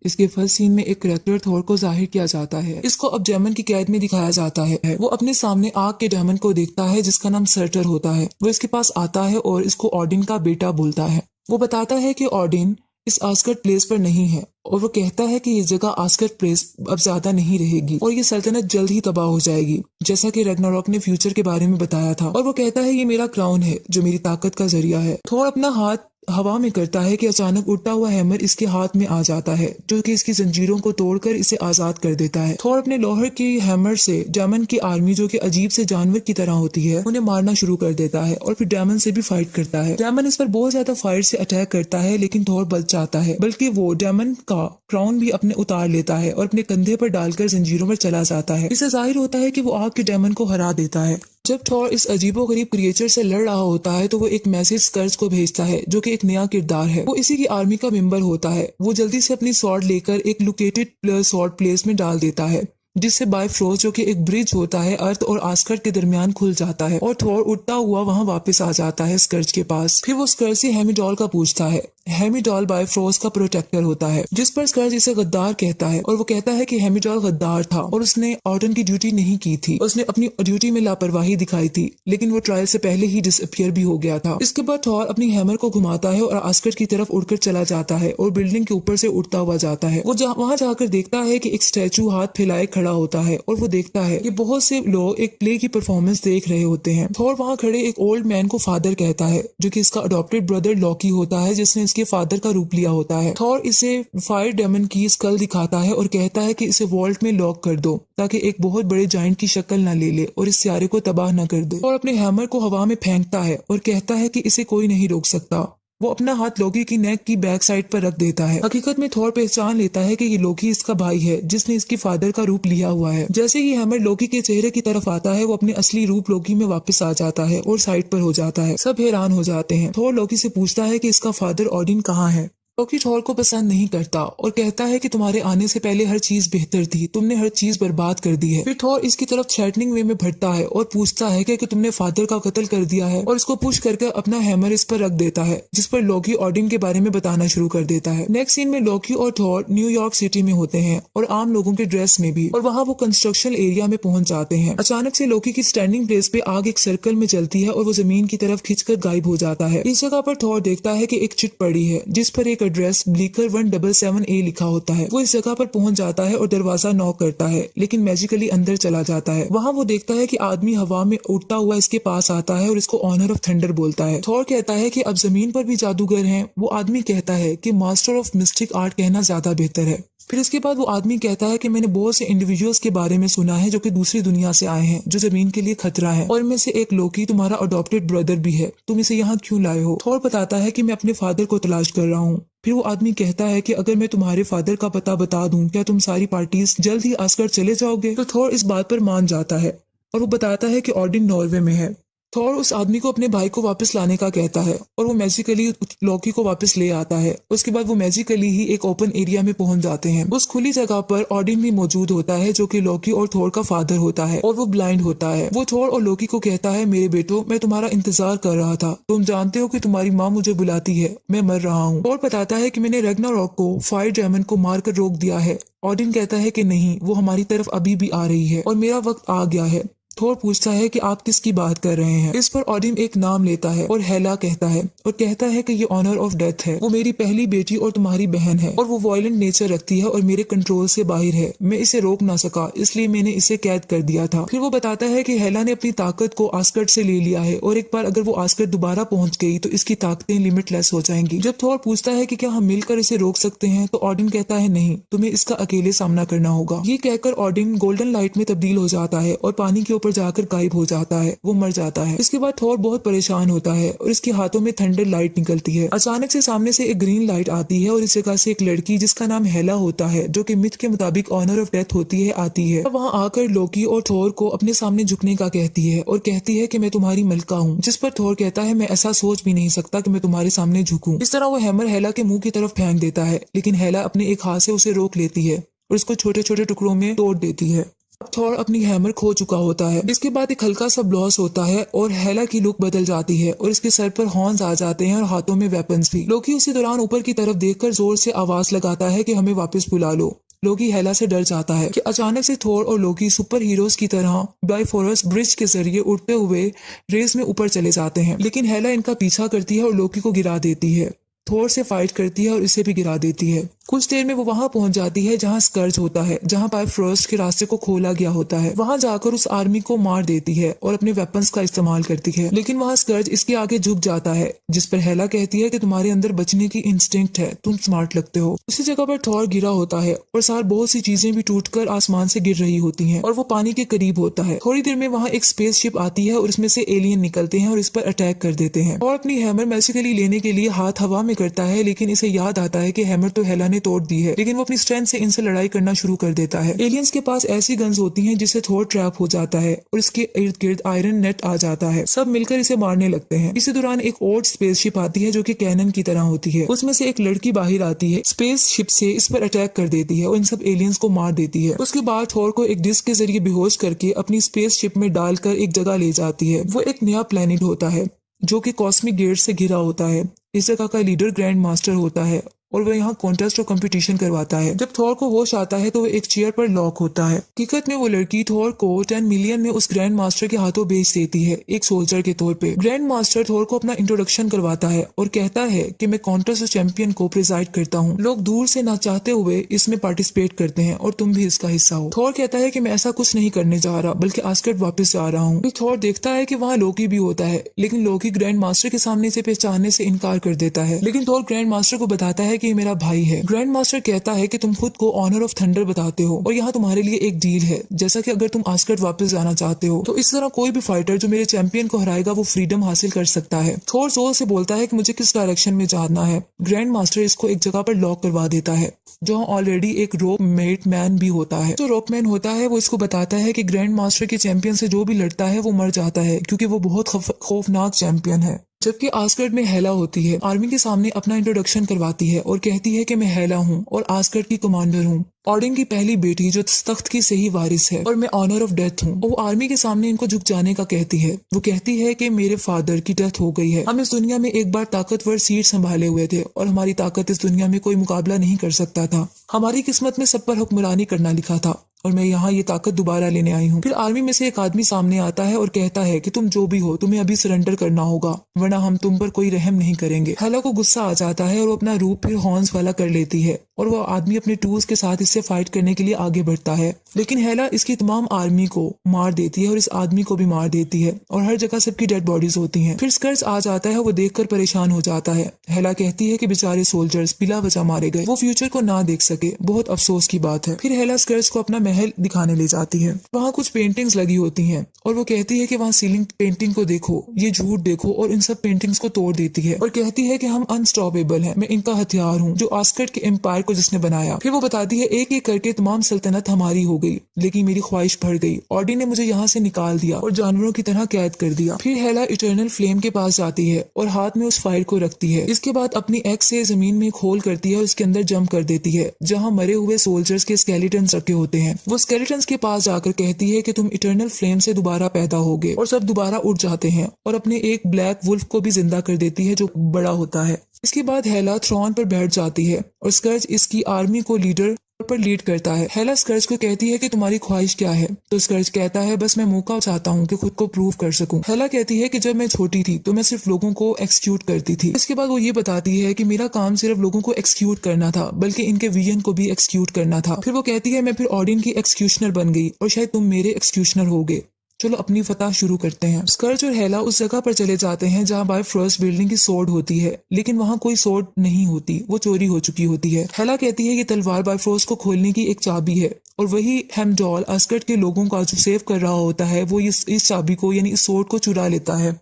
इसके first scene में एक करैक्टर थॉर को जाहिर किया जाता है। इसको अब डेमन की कैद में दिखाया जाता है। वो अपने सामने आग के डेमन को देखता है जिसका नाम सर्टर होता है। वो इसके पास आता है और इसको ऑडिन का बेटा बोलता है। वो बताता है कि ऑडिन इस आस्कर्ट प्लेस पर नहीं है और वो कहता है कि ये जगह आस्कर्ट प्लेस अब ज्यादा नहीं रहेगी और ये सल्तनत जल्द ही तबाह हो जाएगी, जैसा कि रैग्नारॉक ने फ्यूचर के बारे में बताया था। और वो कहता है ये मेरा क्राउन है जो मेरी ताकत का जरिया है। थोर अपना हाथ हवा में करता है कि अचानक उड़ता हुआ हैमर इसके हाथ में आ जाता है जो कि इसकी जंजीरों को तोड़कर इसे आजाद कर देता है। थोर अपने लोहर की हैमर से डेमन की आर्मी जो कि अजीब से जानवर की तरह होती है उन्हें मारना शुरू कर देता है और फिर डेमन से भी फाइट करता है। डेमन इस पर बहुत ज्यादा फायर से अटैक करता है लेकिन थोर बच जाता है, बल्कि वो डेमन का क्राउन भी अपने उतार लेता है और अपने कंधे पर डालकर जंजीरों पर चला जाता है। इससे जाहिर होता है कि वो आग के डेमन को हरा देता है। जब थॉर इस अजीबोगरीब क्रिएचर से लड़ रहा होता है तो वो एक मैसेज स्कर्ज को भेजता है जो कि एक नया किरदार है। वो इसी की आर्मी का मेंबर होता है। वो जल्दी से अपनी स्वॉर्ड लेकर एक लोकेटेड स्वॉर्ड प्लेस में डाल देता है जिससे बायफ्रोस्ट जो कि एक ब्रिज होता है अर्थ और आस्कर्ट के दरमियान खुल जाता है और थॉर उड़ता हुआ वहां वापस आ जाता है स्कर्ज के पास। फिर वो स्कर्ज से हेमिडॉल का पूछता है। हेमिडॉल बायफ्रोस्ट का प्रोटेक्टर होता है, जिस पर स्कर्ज इसे गद्दार कहता है और वो कहता है कि हेमिडॉल गद्दार था और उसने ऑर्डन की ड्यूटी नहीं की थी। उसने अपनी ड्यूटी में लापरवाही दिखाई थी लेकिन वो ट्रायल से पहले ही डिसअपियर भी हो गया था। इसके बाद थॉर अपनी हैमर को घुमाता है और आस्कर्ट की तरफ उड़कर चला जाता है और बिल्डिंग के ऊपर से उड़ता हुआ जाता है। वो वहां जाकर देखता है कि एक स्टैचू हाथ फैलाए खड़ा होता है और वो देखता है कि बहुत से लोग एक प्ले की परफॉर्मेंस देख रहे होते हैं। थॉर वहां खड़े एक ओल्ड मैन को फादर कहता है जो कि इसका अडॉप्टेड ब्रदर लॉकी होता है जिसने इसके फादर का रूप लिया होता है। थॉर इसे फायर डेमन की स्कल दिखाता है और कहता है कि इसे वॉल्ट में लॉक कर दो ताकि एक बहुत बड़े जाइंट की शक्ल न ले ले और इस सियारे को तबाह न कर दे। और अपने हैमर को हवा में फेंकता है और कहता है कि इसे कोई नहीं रोक सकता। वो अपना हाथ लोकी की नेक की बैक साइड पर रख देता है। हकीकत में थॉर पहचान लेता है कि ये लोकी इसका भाई है जिसने इसके फादर का रूप लिया हुआ है। जैसे ही हैमर लोकी के चेहरे की तरफ आता है वो अपने असली रूप लोकी में वापस आ जाता है और साइड पर हो जाता है। सब हैरान हो जाते हैं। थॉर लोकी से पूछता है कि इसका फादर ऑडिन कहाँ है। लोकी थॉर को पसंद नहीं करता और कहता है कि तुम्हारे आने से पहले हर चीज बेहतर थी, तुमने हर चीज बर्बाद कर दी है। फिर थॉर इसकी तरफ थ्रेटनिंग वे में बढ़ता है और पूछता है कि तुमने फादर का कत्ल कर दिया है और इसको पुश करके अपना हैमर इस पर रख देता है जिस पर लोकी ऑडिन के बारे में बताना शुरू कर देता है। नेक्स्ट सीन में लोकी और थॉर न्यूयॉर्क सिटी में होते हैं और आम लोगों के ड्रेस में भी, और वहाँ वो कंस्ट्रक्शन एरिया में पहुंच जाते हैं। अचानक से लोकी की स्टैंडिंग प्लेस पे आग एक सर्कल में चलती है और वो जमीन की तरफ खिंचकर गायब हो जाता है। इस जगह पर थॉर देखता है कि एक चिट पड़ी है जिस पर एक एड्रेस ब्लीकर 177A लिखा होता है। वो इस जगह पर पहुंच जाता है और दरवाजा नॉक करता है लेकिन मैजिकली अंदर चला जाता है। वहां वो देखता है कि आदमी हवा में उड़ता हुआ इसके पास आता है और इसको ऑनर ऑफ थंडर बोलता है। थॉर कहता है कि अब जमीन पर भी जादूगर हैं। वो आदमी कहता है कि मास्टर ऑफ मिस्टिक आर्ट कहना ज्यादा बेहतर है। फिर इसके बाद वो आदमी कहता है कि मैंने बहुत से इंडिविजुअल्स के बारे में सुना है जो कि दूसरी दुनिया से आए हैं जो जमीन के लिए खतरा है, और इनमें से एक लोकी तुम्हारा अडॉप्टेड ब्रदर भी है। तुम इसे यहाँ क्यों लाए हो? थॉर बताता है कि मैं अपने फादर को तलाश कर रहा हूँ। फिर वो आदमी कहता है कि अगर मैं तुम्हारे फादर का पता बता दूं क्या तुम सारी पार्टीज जल्द ही आस्कर्ट चले जाओगे? तो थॉर इस बात पर मान जाता है और वो बताता है कि ऑडिन नॉर्वे में है। थॉर उस आदमी को अपने भाई को वापस लाने का कहता है और वो मैजिकली लॉकी को वापस ले आता है। उसके बाद वो मैजिकली ही एक ओपन एरिया में पहुंच जाते हैं। उस खुली जगह पर ऑडिन भी मौजूद होता है जो कि लॉकी और थॉर का फादर होता है और वो ब्लाइंड होता है। वो थॉर और लॉकी को कहता है मेरे बेटो, मैं तुम्हारा इंतजार कर रहा था। तुम जानते हो कि तुम्हारी माँ मुझे बुलाती है, मैं मर रहा हूँ। थॉर बताता है कि मैंने रैग्नारॉक को फायर ड्रैगन को मारकर रोक दिया है। ऑडिन कहता है कि नहीं, वो हमारी तरफ अभी भी आ रही है और मेरा वक्त आ गया है। थॉर पूछता है कि आप किसकी बात कर रहे हैं? इस पर ऑडिन एक नाम लेता है और हेला कहता है और कहता है कि ये ऑनर ऑफ डेथ है। वो मेरी पहली बेटी और तुम्हारी बहन है और वो वायलेंट नेचर रखती है और मेरे कंट्रोल से बाहर है। मैं इसे रोक ना सका इसलिए मैंने इसे कैद कर दिया था। फिर वो बताता है कि हेला ने अपनी ताकत को आस्कर्ट से ले लिया है और एक बार अगर वो आस्कर्ट दोबारा पहुंच गई तो इसकी ताकतें लिमिटलेस हो जाएंगी। जब थॉर पूछता है कि क्या हम मिलकर इसे रोक सकते हैं तो ऑडिन कहता है नहीं, तुम्हें इसका अकेले सामना करना होगा। ये कहकर ऑडिन गोल्डन लाइट में तब्दील हो जाता है और पानी के ऊपर जाकर गायब हो जाता है। वो मर जाता है। इसके बाद थॉर बहुत परेशान होता है और इसके हाथों में थंडर लाइट निकलती है। अचानक से सामने से एक ग्रीन लाइट आती है और इस जगह से एक लड़की जिसका नाम हेला होता है जो कि मिथ के मुताबिक ऑनर ऑफ डेथ होती है आती है। वहां आकर लोकी और थॉर को अपने सामने झुकने का कहती है और कहती है कि मैं तुम्हारी मलका हूँ। जिस पर थॉर कहता है मैं ऐसा सोच भी नहीं सकता कि मैं तुम्हारे सामने झुकूं। इस तरह वो हैमर हेला के मुंह की तरफ फेंक देता है लेकिन हेला अपने एक हाथ से उसे रोक लेती है और उसको छोटे छोटे टुकड़ों में तोड़ देती है। अब थॉर अपनी हैमर खो चुका होता है। इसके बाद एक हल्का सा ब्लॉस होता है और हेला की लुक बदल जाती है और इसके सर पर हॉर्न्स आ जाते हैं और हाथों में वेपन्स भी। लोकी उसी दौरान ऊपर की तरफ देखकर जोर से आवाज लगाता है कि हमें वापस बुला लो। लोकी हेला से डर जाता है कि अचानक से थोर और लोकी सुपर हीरोज की तरह बाइफोरस ब्रिज के जरिए उड़ते हुए रेस में ऊपर चले जाते हैं, लेकिन हेला इनका पीछा करती है और लोकी को गिरा देती है। थोर से फाइट करती है और इसे भी गिरा देती है। कुछ देर में वो वहां पहुंच जाती है जहां स्कर्ज होता है, जहां बाइफरोस्ट के रास्ते को खोला गया होता है। वहां जाकर उस आर्मी को मार देती है और अपने वेपन्स का इस्तेमाल करती है, लेकिन वहां स्कर्ज इसके आगे झुक जाता है, जिस पर हेला कहती है कि तुम्हारे अंदर बचने की इंस्टिंक्ट है, तुम स्मार्ट लगते हो। उसी जगह पर थॉर गिरा होता है और साथ बहुत सी चीजें भी टूटकर आसमान से गिर रही होती हैं और वो पानी के करीब होता है। थोड़ी देर में वहां एक स्पेसशिप आती है और इसमें से एलियन निकलते हैं और इस पर अटैक कर देते हैं। और अपनी हैमर मैजिकली लेने के लिए हाथ हवा में करता है, लेकिन इसे याद आता है कि हैमर तो हेला ने तोड़ दी है, लेकिन वो अपनी स्ट्रेंथ से इनसे लड़ाई करना शुरू कर देता है। एलियंस के पास ऐसी गन्स होती हैं जिससे थोर ट्रैप हो जाता है और इसके इर्द गिर्द आयरन नेट आ जाता है। सब मिलकर इसे मारने लगते हैं। इसी दौरान एक और स्पेसशिप आती है जो कि कैनन की तरह होती है। उसमें से एक लड़की बाहर आती है, स्पेसशिप से इस पर अटैक कर देती है और इन सब एलियंस को मार देती है। उसके बाद थोर को एक डिस्क के जरिए बेहोश करके अपनी स्पेसशिप में डालकर एक जगह ले जाती है। वो एक नया प्लेनेट होता है जो कि कॉस्मिक गेट से घिरा होता है। इस जगह का लीडर ग्रैंड मास्टर होता है और वह यहाँ कॉन्टेस्ट और कंपटीशन करवाता है। जब थॉर को होश आता है तो वो एक चेयर पर लॉक होता है। हकीकत में वो लड़की थॉर को 10 मिलियन में उस ग्रैंड मास्टर के हाथों बेच देती है, एक सोल्जर के तौर पे। ग्रैंड मास्टर थॉर को अपना इंट्रोडक्शन करवाता है और कहता है कि मैं कॉन्टेस्ट चैंपियन को प्रिजाइड करता हूँ। लोग दूर से ना चाहते हुए इसमें पार्टिसिपेट करते हैं और तुम भी इसका हिस्सा हो। थॉर कहता है कि मैं ऐसा कुछ नहीं करने जा रहा, बल्कि आस्गर्ड वापस जा रहा हूँ। थॉर देखता है कि वहाँ लोकी भी होता है, लेकिन लोकी ग्रैंड मास्टर के सामने इसे पहचानने से इनकार कर देता है। लेकिन थॉर ग्रैंड मास्टर को बताता है कि ये मेरा भाई है। ग्रैंड मास्टर कहता है कि तुम खुद को ऑनर ऑफ थंडर बताते हो और यहाँ तुम्हारे लिए एक डील है, जैसा कि अगर तुम आस्गर्ड वापस जाना चाहते हो तो इस तरह कोई भी फाइटर जो मेरे चैंपियन को हराएगा वो फ्रीडम हासिल कर सकता है। थोर जोर से बोलता है कि मुझे किस डायरेक्शन में जाना है। ग्रैंड मास्टर इसको एक जगह पर लॉक करवा देता है जहाँ ऑलरेडी एक रोप मेट मैन भी होता है। जो रोप मैन होता है वो इसको बताता है कि ग्रैंड मास्टर के चैंपियन से जो भी लड़ता है वो मर जाता है, क्योंकि वो बहुत खौफनाक चैंपियन है। जबकि आस्गर्ड में हेला होती है, आर्मी के सामने अपना इंट्रोडक्शन करवाती है और कहती है कि मैं हेला हूँ और आस्गर्ड की कमांडर हूँ, ऑडिन की पहली बेटी जो तख्त की सही वारिस है, और मैं ऑनर ऑफ डेथ हूँ। वो आर्मी के सामने इनको झुक जाने का कहती है। वो कहती है कि मेरे फादर की डेथ हो गई है, हम इस दुनिया में एक बार ताकतवर सीट संभाले हुए थे और हमारी ताकत इस दुनिया में कोई मुकाबला नहीं कर सकता था। हमारी किस्मत में सब पर हुक्मरानी करना लिखा था और मैं यहाँ ये ताकत दोबारा लेने आई हूँ। फिर आर्मी में से एक आदमी सामने आता है और कहता है कि तुम जो भी हो तुम्हें अभी सरेंडर करना होगा, वरना हम तुम पर कोई रहम नहीं करेंगे। हेला को गुस्सा आ जाता है और वो अपना रूप फिर हॉर्न्स वाला कर लेती है और वो आदमी अपने टूल्स के साथ इससे फाइट करने के लिए आगे बढ़ता है, लेकिन हेला इसकी तमाम आर्मी को मार देती है और इस आदमी को भी मार देती है और हर जगह सबकी डेड बॉडीज होती हैं। फिर स्कर्ज आ जाता है, वो देखकर परेशान हो जाता है। हेला कहती है कि बेचारे सोल्जर्स बिला वजह मारे गए, वो फ्यूचर को ना देख सके, बहुत अफसोस की बात है। फिर हेला स्कर्ज को अपना महल दिखाने ले जाती है। वहाँ कुछ पेंटिंग्स लगी होती हैं और वो कहती है कि वहाँ सीलिंग पेंटिंग को देखो, ये झूठ देखो, और इन सब पेंटिंग्स को तोड़ देती है और कहती है कि हम अनस्टॉपेबल हैं, मैं इनका हथियार हूँ, जो आस्गर्ड के एम्पायर को जिसने बनाया। फिर वो बताती है एक एक करके तमाम सल्तनत हमारी हो गई, लेकिन मेरी ख्वाहिश बढ़ गई। ऑडी ने मुझे यहाँ से निकाल दिया और जानवरों की तरह कैद कर दिया। फिर हेला इटर्नल फ्लेम के पास जाती है और हाथ में उस फाइल को रखती है। इसके बाद अपनी एक्स से जमीन में एक होल करती है और उसके अंदर जंप कर देती है जहाँ मरे हुए सोल्जर्स के स्केलेटन्स रखे होते हैं। वो स्केलेटन्स के पास जाकर कहती है कि तुम इटर्नल फ्लेम से दोबारा पैदा होगे, और सब दोबारा उड़ जाते हैं और अपने एक ब्लैक वुल्फ को भी जिंदा कर देती है जो बड़ा होता है। इसके बाद हेला थ्रोन पर बैठ जाती है और स्कर्ज इसकी आर्मी को लीडर पर लीड करता है। हेला स्कर्ज को कहती है कि तुम्हारी ख्वाहिश क्या है, तो स्कर्ज कहता है बस मैं मौका चाहता हूँ कि खुद को प्रूव कर सकूं। हेला कहती है कि जब मैं छोटी थी तो मैं सिर्फ लोगों को एक्सक्यूट करती थी। इसके बाद वो ये बताती है कि मेरा काम सिर्फ लोगों को एक्सक्यूट करना था, बल्कि इनके विजन को भी एक्सक्यूट करना था। फिर वो कहती है मैं फिर ऑडिन की एक्सक्यूशनर बन गई और शायद तुम मेरे एक्सक्यूशनर होगे। चलो अपनी फतह शुरू करते हैं। स्कर्ज और हेला उस जगह पर चले जाते हैं जहाँ बाइफरोस्ट बिल्डिंग की सोर्ड होती है, लेकिन वहाँ कोई सोर्ड नहीं होती, वो चोरी हो चुकी होती है। हेला कहती है ये तलवार बाइफरोस्ट को खोलने की एक चाबी है और वही हेमडॉल आस्गर्ड के लोगों का जो सेव कर रहा होता है वो इस चाबी को यानी इस सोर्ड को चुरा लेता है।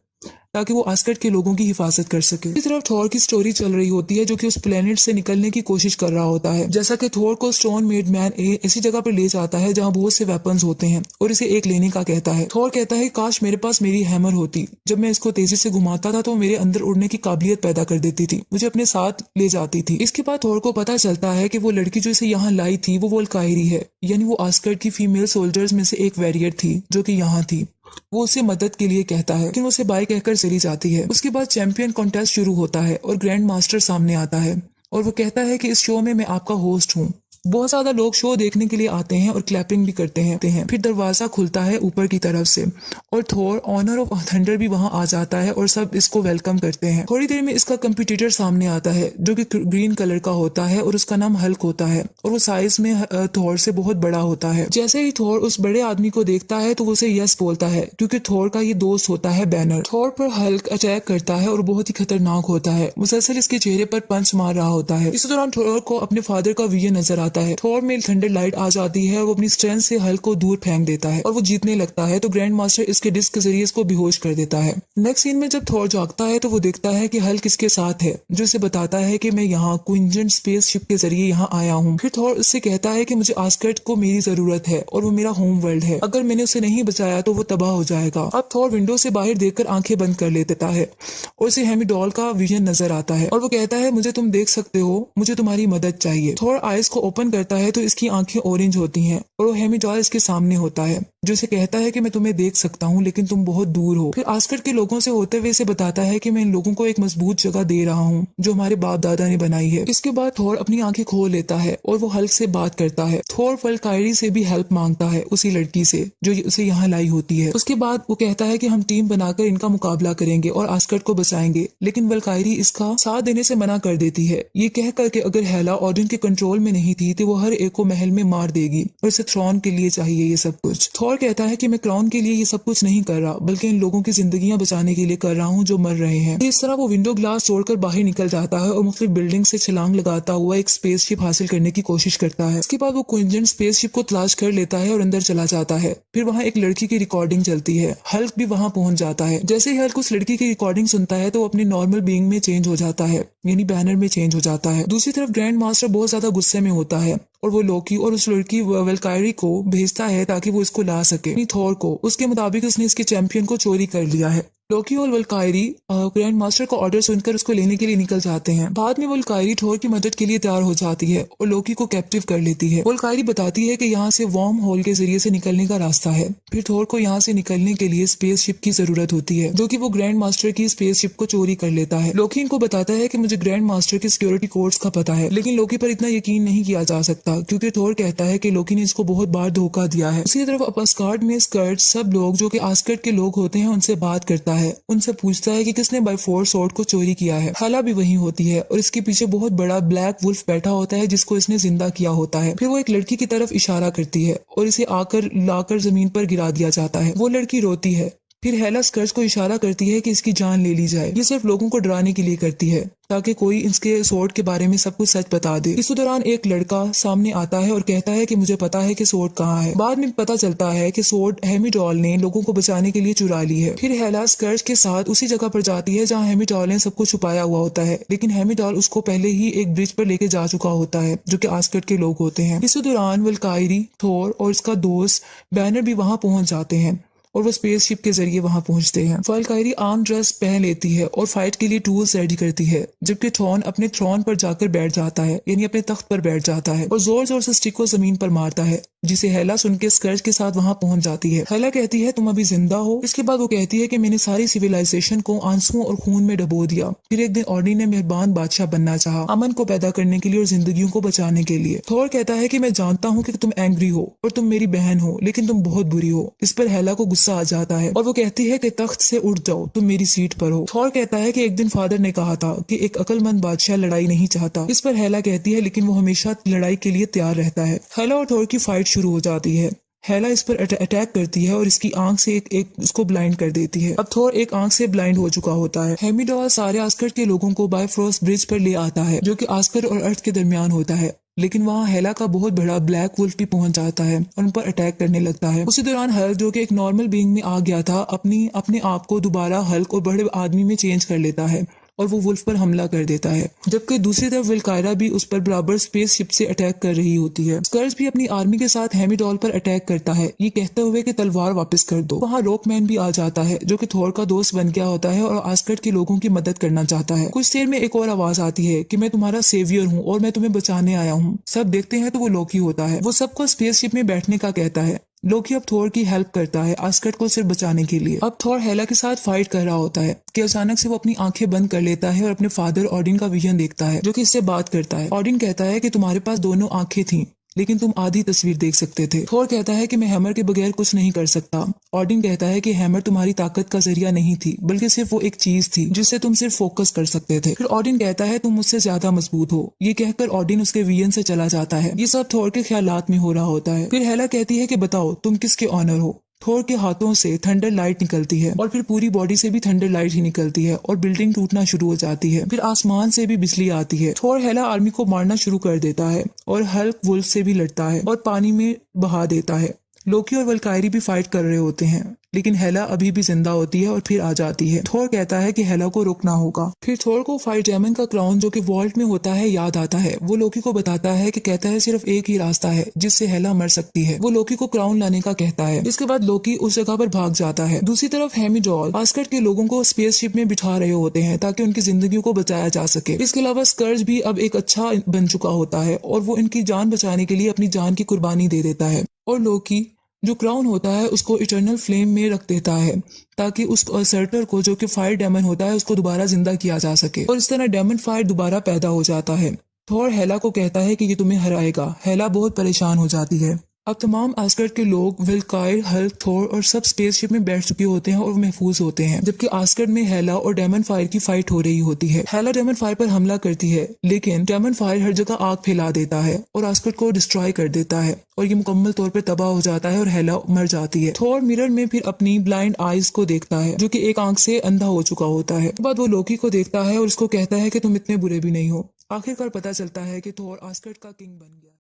ताकि वो आस्कर्ड के लोगों की हिफाजत कर सके। इसी तरफ थॉर की स्टोरी चल रही होती है जो कि उस प्लेनेट से निकलने की कोशिश कर रहा होता है। जैसा कि थॉर को स्टोन मेड मैन ऐसी जगह पर ले जाता है जहाँ बहुत से वेपन्स होते हैं और इसे एक लेने का कहता है। थॉर कहता है काश मेरे पास मेरी हैमर होती, जब मैं इसको तेजी से घुमाता था तो मेरे अंदर उड़ने की काबिलियत पैदा कर देती थी, मुझे अपने साथ ले जाती थी। इसके बाद थॉर को पता चलता है कि वो लड़की जो इसे यहाँ लाई थी वो वोल्कायरी है, यानी वो आस्कर्ड की फीमेल सोल्जर्स में से एक वैरियर थी जो कि यहाँ थी। वो उसे मदद के लिए कहता है लेकिन वो उसे बाय कहकर चली जाती है। उसके बाद चैंपियन कॉन्टेस्ट शुरू होता है और ग्रैंड मास्टर सामने आता है और वो कहता है कि इस शो में मैं आपका होस्ट हूँ। बहुत ज्यादा लोग शो देखने के लिए आते हैं और क्लैपिंग भी करते हैं। फिर दरवाजा खुलता है ऊपर की तरफ से और थोर ऑनर ऑफ थंडर भी वहां आ जाता है और सब इसको वेलकम करते हैं। थोड़ी देर में इसका कंपटीटर सामने आता है जो कि ग्रीन कलर का होता है और उसका नाम हल्क होता है और वो साइज में थोर से बहुत बड़ा होता है। जैसे ही थोर उस बड़े आदमी को देखता है तो वो उसे यस बोलता है क्योंकि थोर का ये दोस्त होता है बैनर। थोर पर हल्क अटैक करता है और बहुत ही खतरनाक होता है, मुसलसल इसके चेहरे पर पंच मार रहा होता है। इस दौरान थोर को अपने फादर का विजन नजर आता है। थोर में थंडर लाइट आ जाती है और वो अपनी स्ट्रेंथ से हल्क को दूर फेंक देता है और वो जीतने लगता है तो ग्रैंड मास्टर इसके डिस्क के जरिए इसको बेहोश कर देता है। नेक्स्ट सीन में जब थोर जागता है तो वो देखता है कि हल्क इसके साथ है जो इसे बताता है कि मैं यहाँ क्विंजन स्पेस शिप के जरिए यहाँ आया हूँ। फिर थोर उससे कहता है कि मुझे आस्कर्ड को मेरी जरूरत है और वो मेरा होम वर्ल्ड है, अगर मैंने उसे नहीं बचाया तो वो तबाह हो जाएगा। अब थोर विंडो से बाहर देखकर आंखें बंद कर लेता है और उसे हेमिडॉल का विजन नजर आता है और वो कहता है मुझे तुम देख सकते हो, मुझे तुम्हारी मदद चाहिए। थोर आइज को ओपन करता है तो इसकी आंखें ऑरेंज होती हैं और वो हेमिडॉल इसके सामने होता है जो इसे कहता है कि मैं तुम्हें देख सकता हूँ लेकिन तुम बहुत दूर हो। फिर आस्कर्ड के लोगों से होते हुए इसे बताता है कि मैं इन लोगों को एक मजबूत जगह दे रहा हूँ जो हमारे बाप दादा ने बनाई है। इसके बाद थोर अपनी आंखें खोल लेता है और वो हल्क से बात करता है। थोर वल्कायरी से भी हेल्प मांगता है, उसी लड़की से जो उसे यहाँ लाई होती है। उसके बाद वो कहता है कि हम टीम बनाकर इनका मुकाबला करेंगे और आस्कर्ड को बचाएंगे, लेकिन वल्कायरी इसका साथ देने से मना कर देती है, ये कहकर कि अगर हेला ऑडिन के कंट्रोल में नहीं थी तो वो हर एक को महल में मार देगी और इसे थ्रोन के लिए चाहिए ये सब कुछ। थोर कहता है कि मैं क्राउन के लिए ये सब कुछ नहीं कर रहा बल्कि इन लोगों की जिंदगियां बचाने के लिए कर रहा हूँ जो मर रहे हैं। इस तरह वो विंडो ग्लास तोड़कर बाहर निकल जाता है और मुख्तलिफ बिल्डिंग से छलांग लगाता हुआ एक स्पेसशिप हासिल करने की कोशिश करता है। इसके बाद वो क्विंजन स्पेसशिप को तलाश कर लेता है और अंदर चला जाता है। फिर वहाँ एक लड़की की रिकॉर्डिंग चलती है, हल्क भी वहाँ पहुंच जाता है। जैसे ही हल्क उस लड़की की रिकॉर्डिंग सुनता है तो वो अपनी नॉर्मल बीइंग में चेंज हो जाता है, यानी बैनर में चेंज हो जाता है। दूसरी तरफ ग्रैंड मास्टर बहुत ज्यादा गुस्से में होता है और वो लोकी और उस लड़की वल्कायरी को भेजता है ताकि वो इसको ला सके थोर को। उसके मुताबिक उसने इसके चैंपियन को चोरी कर लिया है। लोकी और वल्कायरी ग्रैंड मास्टर का ऑर्डर सुनकर उसको लेने के लिए निकल जाते हैं। बाद में वल्कायरी थोर की मदद के लिए तैयार हो जाती है और लोकी को कैप्टिव कर लेती है। वल्कायरी बताती है कि यहाँ से वार्म होल के जरिए से निकलने का रास्ता है। फिर थोर को यहाँ से निकलने के लिए स्पेस शिप की जरूरत होती है जो कि वो ग्रैंड मास्टर की स्पेस शिप को चोरी कर लेता है। लोकी इनको बताता है कि मुझे ग्रैंड मास्टर की सिक्योरिटी कोड्स का पता है, लेकिन लोकी पर इतना यकीन नहीं किया जा सकता क्योंकि थोर कहता है कि लोकी ने इसको बहुत बार धोखा दिया है। उसी तरफ अस्गार्ड में स्कर्ट सब लोग जो कि आस्कर्ड के लोग होते हैं उनसे बात करता है, उनसे पूछता है कि किसने बाय फोर्स स्वॉर्ड को चोरी किया है। हेला भी वहीं होती है और इसके पीछे बहुत बड़ा ब्लैक वुल्फ बैठा होता है जिसको इसने जिंदा किया होता है। फिर वो एक लड़की की तरफ इशारा करती है और इसे आकर लाकर जमीन पर गिरा दिया जाता है। वो लड़की रोती है। फिर हेला स्कर्ट्स को इशारा करती है कि इसकी जान ले ली जाए। ये सिर्फ लोगों को डराने के लिए करती है ताकि कोई इसके स्वॉर्ड के बारे में सब कुछ सच बता दे। इस दौरान एक लड़का सामने आता है और कहता है कि मुझे पता है कि स्वॉर्ड कहाँ है। बाद में पता चलता है कि स्वॉर्ड हेमिडॉल ने लोगों को बचाने के लिए चुरा ली है। फिर हेला स्कर्ट्स के साथ उसी जगह पर जाती है जहाँ हेमिडॉल ने सबको छुपाया हुआ होता है, लेकिन हेमिडॉल उसको पहले ही एक ब्रिज पर लेके जा चुका होता है जो कि आस्कर्ड के लोग होते हैं। इस दौरान वल्कायरी, थोर और इसका दोस्त बैनर भी वहां पहुंच जाते हैं और वो स्पेसशिप के जरिए वहां पहुंचते हैं। वल्कायरी आर्म ड्रेस पहन लेती है और फाइट के लिए टूल्स रेडी करती है, जबकि थ्रोन अपने थ्रोन पर जाकर बैठ जाता है, यानी अपने तख्त पर बैठ जाता है और जोर जोर से स्टिक को जमीन पर मारता है, जिसे हेला सुन के स्कर्ट के साथ वहां पहुंच जाती है। हेला कहती है तुम अभी जिंदा हो। इसके बाद वो कहती है कि मैंने सारी सिविलाइजेशन को आंसुओं और खून में डबो दिया। फिर एक दिन ऑर्डी ने मेहरबान बादशाह बनना चाहा, अमन को पैदा करने के लिए और जिंदगियों को बचाने के लिए। थोर कहता है कि मैं जानता हूँ कि तुम एंग्री हो और तुम मेरी बहन हो, लेकिन तुम बहुत बुरी हो। इस पर हेला को गुस्सा आ जाता है और वो कहती है कि तख्त से उठ जाओ, तुम मेरी सीट पर हो। थोर कहता है कि एक दिन फादर ने कहा था कि एक अक्लमंद बादशाह लड़ाई नहीं चाहता। इस पर हेला कहती है लेकिन वो हमेशा लड़ाई के लिए तैयार रहता है। हेला और थोर की फाइट शुरू हो जाती है। हेला इस पर अटैक करती है और इसकी आंख से एक उसको ब्लाइंड कर देती है। अब थोर एक आंख से ब्लाइंड हो चुका होता है। हेमिडॉल सारे आस्कर्ड के लोगों को बायफ्रोस्ट ब्रिज पर ले आता है जो कि आस्कर्ड और अर्थ के दरमियान होता है। लेकिन वहाँ हेला का बहुत बड़ा ब्लैक वुल्फ भी पहुंच जाता है और उन पर अटैक करने लगता है। उसी दौरान हल्क, जो कि एक नॉर्मल बीइंग में आ गया था, अपने आप को दोबारा हल्क और बड़े आदमी में चेंज कर लेता है और वो वुल्फ पर हमला कर देता है। जबकि दूसरी तरफ विल्कायरा भी उस पर बराबर स्पेसशिप से अटैक कर रही होती है। स्कर्ज भी अपनी आर्मी के साथ हेमीडॉल पर अटैक करता है, ये कहते हुए कि तलवार वापस कर दो। वहाँ रॉकमैन भी आ जाता है, जो कि थोर का दोस्त बन गया होता है और आस्गर्ड के लोगों की मदद करना चाहता है। कुछ देर में एक और आवाज आती है कि मैं तुम्हारा सेवियर हूँ और मैं तुम्हें बचाने आया हूँ। सब देखते हैं तो वो लोकी होता है। वो सबको स्पेसशिप में बैठने का कहता है। लोकी अब थोर की हेल्प करता है आस्गर्ड को सिर्फ बचाने के लिए। अब थोर हेला के साथ फाइट कर रहा होता है कि अचानक से वो अपनी आंखें बंद कर लेता है और अपने फादर ऑडिन का विजन देखता है, जो कि इससे बात करता है। ऑडिन कहता है कि तुम्हारे पास दोनों आंखें थीं, लेकिन तुम आधी तस्वीर देख सकते थे। थोर कहता है कि मैं हैमर के बगैर कुछ नहीं कर सकता। ऑडिन कहता है कि हैमर तुम्हारी ताकत का जरिया नहीं थी, बल्कि सिर्फ वो एक चीज थी जिससे तुम सिर्फ फोकस कर सकते थे। फिर ऑडिन कहता है तुम मुझसे ज्यादा मजबूत हो। ये कहकर ऑडिन उसके विजन से चला जाता है। ये सब थोर के ख्यालात में हो रहा होता है। फिर हेला कहती है कि बताओ तुम किसके ऑनर हो। थोर के हाथों से थंडर लाइट निकलती है और फिर पूरी बॉडी से भी थंडर लाइट ही निकलती है और बिल्डिंग टूटना शुरू हो जाती है। फिर आसमान से भी बिजली आती है। थोर हेला आर्मी को मारना शुरू कर देता है और हल्क वुल्फ से भी लड़ता है और पानी में बहा देता है। लोकी और वल्कायरी भी फाइट कर रहे होते हैं, लेकिन हेला अभी भी जिंदा होती है और फिर आ जाती है। थोर कहता है कि हेला को रुकना होगा। फिर थोर को फायर डेमन का क्राउन, जो कि वॉल्ट में होता है, याद आता है। वो लोकी को बताता है कि कहता है सिर्फ एक ही रास्ता है जिससे हेला मर सकती है। वो लोकी को क्राउन लाने का कहता है। इसके बाद लोकी उस जगह पर भाग जाता है। दूसरी तरफ हेमीडॉल आस्गर्ड के लोगों को स्पेसशिप में बिठा रहे होते हैं ताकि उनकी जिंदगी को बचाया जा सके। इसके अलावा स्कर्ज भी अब एक अच्छा बन चुका होता है और वो इनकी जान बचाने के लिए अपनी जान की कुर्बानी दे देता है। और लोकी जो क्राउन होता है उसको इटर्नल फ्लेम में रख देता है ताकि उस सर्टर को, जो कि फायर डेमन होता है, उसको दोबारा जिंदा किया जा सके और इस तरह डेमन फायर दोबारा पैदा हो जाता है। थोर हेला को कहता है कि ये तुम्हें हराएगा। हेला बहुत परेशान हो जाती है। अब तमाम आस्गर्ड के लोग विल्कायर, हल्क, थोर और सब स्पेसशिप में बैठ चुके होते हैं और महफूज होते हैं, जबकि आस्गर्ड में हेला और डेमन फायर की फाइट हो रही होती है। हेला डेमन फायर पर हमला करती है, लेकिन डेमन फायर हर जगह आग फैला देता है और आस्गर्ड को डिस्ट्रॉय कर देता है और ये मुकम्मल तौर पर तबाह हो जाता है और हेला मर जाती है। थोर मिरर में फिर अपनी ब्लाइंड आईज को देखता है, जो कि एक आंख से अंधा हो चुका होता है। उसके बाद वो लोकी को देखता है और उसको कहता है कि तुम इतने बुरे भी नहीं हो। आखिरकार पता चलता है कि थोर आस्गर्ड का किंग बन गया।